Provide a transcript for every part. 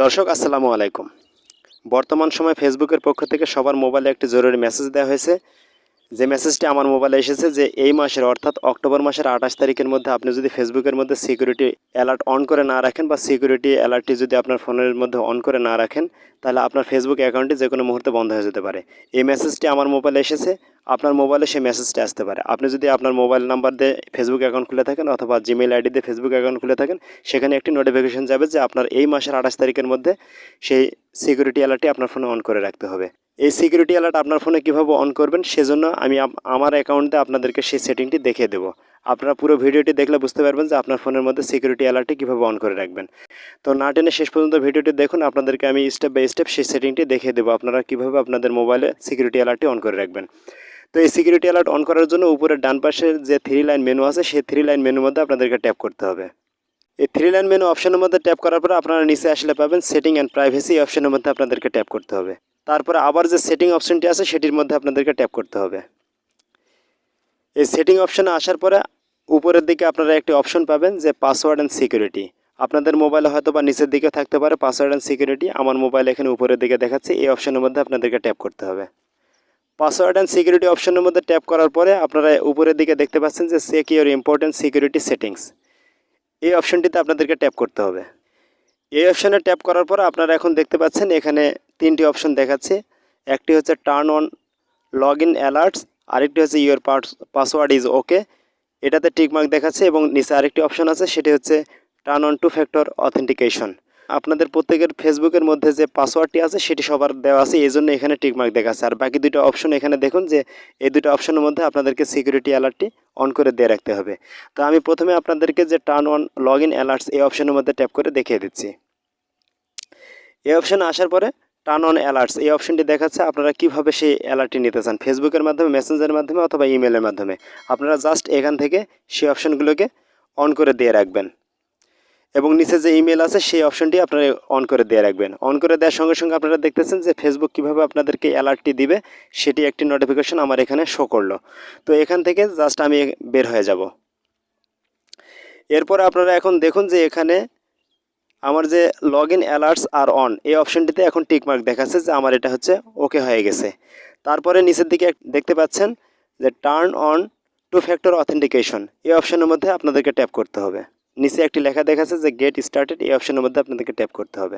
দর্শক আসসালামু আলাইকুম। বর্তমান সময়ে ফেসবুকের পক্ষ থেকে সবার মোবাইলে একটি জরুরি মেসেজ দেওয়া হয়েছে। যে মেসেজটি আমার মোবাইলে এসেছে যে এই মাসের অর্থাৎ অক্টোবর মাসের 28 তারিখের মধ্যে আপনি যদি ফেসবুকের মধ্যে সিকিউরিটি অ্যালার্ট অন করে না রাখেন বা সিকিউরিটি অ্যালার্টটি যদি আপনার ফোনের মধ্যে অন করে না রাখেন, তাহলে আপনার ফেসবুক অ্যাকাউন্টটি যে কোনো মুহূর্তে বন্ধ হয়ে যেতে পারে। এই মেসেজটি আমার মোবাইলে এসেছে, আপনার মোবাইলে সেই মেসেজটি আসতে পারে। আপনি যদি আপনার মোবাইল নাম্বার দিয়ে ফেসবুক অ্যাকাউন্ট খুলে থাকেন অথবা জিমেইল আইডি দিয়ে ফেসবুক অ্যাকাউন্ট খুলে থাকেন, সেখানে একটি নোটিফিকেশন যাবে যে আপনার এই মাসের 28 তারিখের মধ্যে সেই সিকিউরিটি অ্যালার্টটি আপনার ফোনে অন করে রাখতে হবে। এই সিকিউরিটি অ্যালার্ট আপনার ফোনে কীভাবে অন করবেন সেজন্য আমি আমার অ্যাকাউন্টে আপনাদেরকে সেই সেটিংটি দেখিয়ে দেবো। আপনারা পুরো ভিডিওটি দেখলে বুঝতে পারবেন যে আপনার ফোনের মধ্যে সিকিউরিটি অ্যালার্টটি কীভাবে অন করে রাখবেন। তো না টেনে শেষ পর্যন্ত ভিডিওটি দেখুন, আপনাদেরকে আমি স্টেপ বাই স্টেপ সেই সেটিংটি দেখিয়ে দেবো আপনারা কীভাবে আপনাদের মোবাইলে সিকিউরিটি অ্যালার্টটি অন করে রাখবেন। তো এই সিকিউরিটি অ্যালার্ট অন করার জন্য উপরের ডান পাশের যে 3 লাইন মেনু আছে সেই 3 লাইন মেনুর মধ্যে আপনাদেরকে ট্যাপ করতে হবে। এই 3 লাইন মেনু অপশনের মধ্যে ট্যাপ করার পরে আপনারা নিচে আসলে পাবেন সেটিং অ্যান্ড প্রাইভেসি অপশনের মধ্যে আপনাদেরকে ট্যাপ করতে হবে। তারপরে আবার যে সেটিং অপশনটি আছে সেটির মধ্যে আপনাদেরকে ট্যাপ করতে হবে। এই সেটিং অপশনে আসার পরে উপরের দিকে আপনারা একটি অপশন পাবেন যে পাসওয়ার্ড অ্যান্ড সিকিউরিটি। আপনাদের মোবাইলে হয়তো বা নিচের দিকে থাকতে পারে পাসওয়ার্ড অ্যান্ড সিকিউরিটি, আমার মোবাইল এখানে উপরের দিকে দেখাচ্ছে। এই অপশনের মধ্যে আপনাদেরকে ট্যাপ করতে হবে। পাসওয়ার্ড অ্যান্ড সিকিউরিটি অপশনের মধ্যে ট্যাপ করার পরে আপনারা উপরের দিকে দেখতে পাচ্ছেন যে check your important security settings. এই অপশনটিতে আপনাদেরকে ট্যাপ করতে হবে। এই অপশানে ট্যাপ করার পর আপনারা এখন দেখতে পাচ্ছেন এখানে 3টি অপশন দেখাচ্ছে। একটি হচ্ছে turn on log in alerts, আরেকটি হচ্ছে ইউর পাসওয়ার্ড ইজ ওকে, এটাতে টিকমার্ক দেখাচ্ছে, এবং নিচে আরেকটি অপশন আছে সেটি হচ্ছে টার্ন অন 2 ফ্যাক্টর অথেন্টিকেশন। আপনাদের প্রত্যেকের ফেসবুকের মধ্যে যে পাসওয়ার্ডটি আছে সেটি সবার দেওয়া আছে, এই জন্য এখানে টিকমার্ক দেখাচ্ছে। আর বাকি দুটো অপশন এখানে দেখুন যে এই দুটো অপশনের মধ্যে আপনাদেরকে সিকিউরিটি অ্যালার্টটি অন করে দিয়ে রাখতে হবে। তো আমি প্রথমে আপনাদেরকে যে turn on log in alerts এই অপশনের মধ্যে ট্যাপ করে দেখিয়ে দিচ্ছি। এই অপশানে আসার পরে টার্ন অন অ্যালার্টস এই অপশনটি দেখাচ্ছে আপনারা কীভাবে সেই অ্যালার্টটি নিতে চান, ফেসবুকের মাধ্যমে, মেসেঞ্জারের মাধ্যমে অথবা ইমেলের মাধ্যমে। আপনারা জাস্ট এখান থেকে সেই অপশানগুলোকে অন করে দিয়ে রাখবেন, এবং নিচে যে ইমেল আছে সেই অপশনটি আপনারা অন করে দিয়ে রাখবেন। অন করে দেওয়ার সঙ্গে সঙ্গে আপনারা দেখতেছেন যে ফেসবুক কীভাবে আপনাদেরকে অ্যালার্টটি দিবে সেটি একটি নোটিফিকেশন আমার এখানে শো করলো। তো এখান থেকে জাস্ট আমি বের হয়ে যাব। এরপর আপনারা এখন দেখুন যে এখানে আমার যে log in alerts are on এই অপশনটিতে এখন টিকমার্ক দেখাচ্ছে যে আমার এটা হচ্ছে ওকে হয়ে গেছে। তারপরে নিচের দিকে দেখতে পাচ্ছেন যে টার্ন অন 2 ফ্যাক্টর অথেন্টিকেশন এই অপশনের মধ্যে আপনাদেরকে ট্যাপ করতে হবে। নিচে একটি লেখা দেখাচ্ছে যে গেট স্টার্টেড, এই অপশনের মধ্যে আপনাদেরকে ট্যাপ করতে হবে।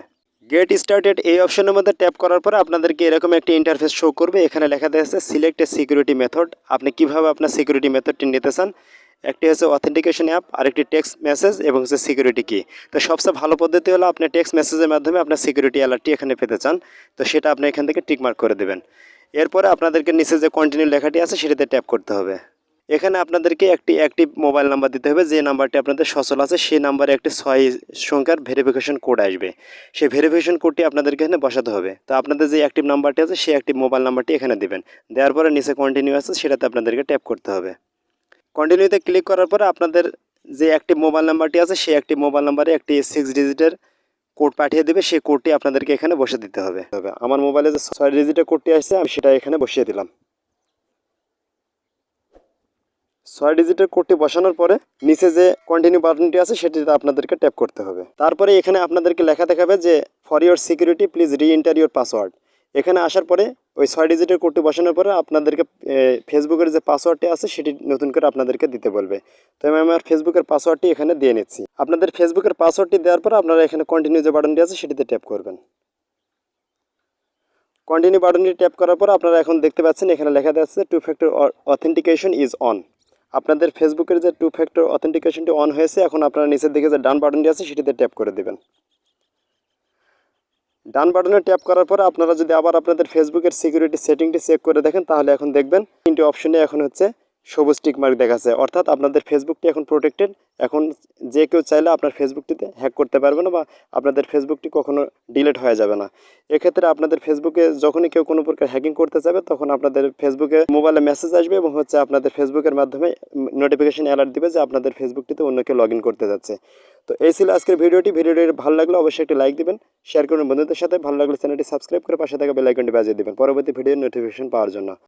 গেট স্টার্টেড এই অপশনের মধ্যে ট্যাপ করার পরে আপনাদেরকে এরকম একটি ইন্টারফেস শো করবে। এখানে লেখা দেখাচ্ছে সিলেক্ট এ সিকিউরিটি মেথড, আপনি কীভাবে আপনার সিকিউরিটি মেথডটি নিতে চান। একটি হচ্ছে অথেন্টিকেশন অ্যাপ, আরেকটি টেক্সট মেসেজ, এবং হচ্ছে সিকিউরিটি কি। তো সবচেয়ে ভালো পদ্ধতি হলো আপনি টেক্সট মেসেজের মাধ্যমে আপনার সিকিউরিটি অ্যালার্টটি এখানে পেতে চান, তো সেটা আপনি এখান থেকে টিকমার্ক করে দেবেন। এরপরে আপনাদেরকে নিচে যে কন্টিনিউ লেখাটি আছে সেটাতে ট্যাপ করতে হবে। এখানে আপনাদেরকে একটি অ্যাক্টিভ মোবাইল নাম্বার দিতে হবে, যে নাম্বারটি আপনাদের সচল আছে সেই নাম্বারে একটি 6 সংখ্যার ভেরিফিকেশন কোড আসবে। সেই ভেরিফিকেশন কোডটি আপনাদেরকে এখানে বসাতে হবে। তো আপনাদের যে অ্যাক্টিভ নাম্বারটি আছে সেই অ্যাক্টিভ মোবাইল নাম্বারটি এখানে দেবেন। দেওয়ার পরে নিচে কন্টিনিউ আছে সেটাতে আপনাদেরকে ট্যাপ করতে হবে। কন্টিনিউতে ক্লিক করার পরে আপনাদের যে অ্যাক্টিভ মোবাইল নাম্বারটি আছে সেই অ্যাক্টিভ মোবাইল নাম্বারে একটি 6 ডিজিটের কোড পাঠিয়ে দেবে, সেই কোডটি আপনাদেরকে এখানে বসে দিতে হবে। আমার মোবাইলে যে 6 ডিজিটের কোডটি আসছে আমি সেটা এখানে বসিয়ে দিলাম। 6 ডিজিটের কোডটি বসানোর পরে নিচে যে কন্টিনিউ বাটনটি আছে সেটিতে আপনাদেরকে ট্যাপ করতে হবে। তারপরে এখানে আপনাদেরকে লেখা দেখাবে যে ফর ইউর সিকিউরিটি প্লিজ রি এন্টার ইউর পাসওয়ার্ড। এখানে আসার পরে ওই 6 ডিজিটের কোডটি বসানোর পরে আপনাদেরকে ফেসবুকের যে পাসওয়ার্ডটি আছে সেটি নতুন করে আপনাদেরকে দিতে বলবে। তো আমি আমার ফেসবুকের পাসওয়ার্ডটি এখানে দিয়ে নিচ্ছি। আপনাদের ফেসবুকের পাসওয়ার্ডটি দেওয়ার পরে আপনারা এখানে কন্টিনিউ যে বাটনটি আছে সেটিতে ট্যাপ করবেন। কন্টিনিউ বাটনটি ট্যাপ করার পর আপনারা এখন দেখতে পাচ্ছেন এখানে লেখা আছে 2 ফ্যাক্টর অথেন্টিকেশন ইজ অন। আপনাদের ফেসবুকের যে 2 ফ্যাক্টর অথেন্টিকেশনটি অন হয়েছে। এখন আপনারা নিচের দিকে যে ডান বাটনটি আছে সেটিতে ট্যাপ করে দেবেন। ডান বাটনে ট্যাপ করার পরে আপনারা যদি আবার আপনাদের ফেসবুকের সিকিউরিটি সেটিংটি চেক করে দেখেন তাহলে এখন দেখবেন 3টি অপশনে এখন হচ্ছে সবুজ টিকমার্ক দেখাচ্ছে, অর্থাৎ আপনাদের ফেসবুকটি এখন প্রোটেক্টেড। এখন যে কেউ চাইলে আপনার ফেসবুকটিতে হ্যাক করতে পারবে না বা আপনাদের ফেসবুকটি কখনো ডিলিট হয়ে যাবে না। এক্ষেত্রে আপনাদের ফেসবুকে যখনই কেউ কোনো প্রকার হ্যাকিং করতে যাবে তখন আপনাদের ফেসবুকে মোবাইলে মেসেজ আসবে, এবং হচ্ছে আপনাদের ফেসবুকের মাধ্যমে নোটিফিকেশন অ্যালার্ট দিবে যে আপনাদের ফেসবুকটিতে অন্য কেউ লগ ইন করতে যাচ্ছে। তো এই ছিল আজকের ভিডিওটি ভালো লাগলে অবশ্যই একটি লাইক দিবেন, শেয়ার করুন বন্ধুদের সাথে। ভালো লাগলে চ্যানেলটি সাবস্ক্রাইব করে পাশে থাকা বেল আইকনটি বাজিয়ে দিবেন পরবর্তী ভিডিওর নোটিফিকেশন পাওয়ার জন্য।